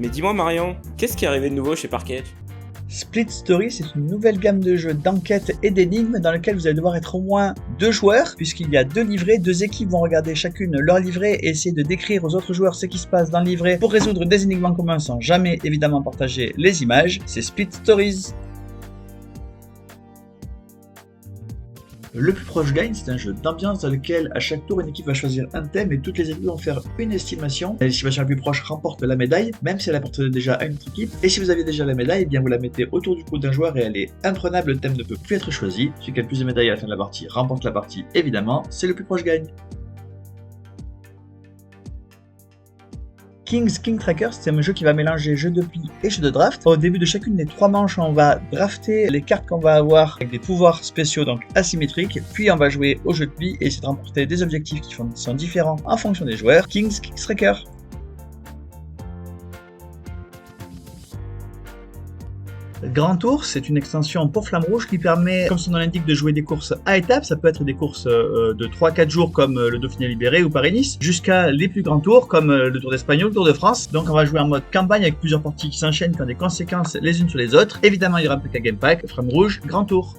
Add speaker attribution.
Speaker 1: Mais dis-moi Marion, qu'est-ce qui est arrivé de nouveau chez Parquet?
Speaker 2: Split Story, c'est une nouvelle gamme de jeux d'enquête et d'énigmes dans lequel vous allez devoir être au moins 2 joueurs, puisqu'il y a 2 livrets, 2 équipes vont regarder chacune leur livret et essayer de décrire aux autres joueurs ce qui se passe dans le livret pour résoudre des énigmes en commun sans jamais évidemment partager les images. C'est Split Stories. Le plus proche gagne, c'est un jeu d'ambiance dans lequel à chaque tour une équipe va choisir un thème et toutes les équipes vont faire une estimation. L'estimation la plus proche remporte la médaille, même si elle appartenait déjà à une autre équipe. Et si vous aviez déjà la médaille, eh bien vous la mettez autour du cou d'un joueur et elle est imprenable, le thème ne peut plus être choisi. Celui qui a le plus de médailles à la fin de la partie remporte la partie, évidemment, c'est le plus proche gagne. King Tracker, c'est un jeu qui va mélanger jeu de pli et jeu de draft. Au début de chacune des 3 manches, on va drafter les cartes qu'on va avoir avec des pouvoirs spéciaux, donc asymétriques. Puis on va jouer au jeu de pli et essayer de remporter des objectifs qui sont différents en fonction des joueurs. King Tracker. Grand Tour, c'est une extension pour Flamme Rouge qui permet, comme son nom l'indique, de jouer des courses à étapes. Ça peut être des courses de 3-4 jours comme le Dauphiné Libéré ou Paris-Nice, jusqu'à les plus grands tours comme le Tour d'Espagne ou le Tour de France. Donc on va jouer en mode campagne avec plusieurs parties qui s'enchaînent qui ont des conséquences les unes sur les autres. Évidemment, il y aura un PK Game Pack, Flamme Rouge, Grand Tour.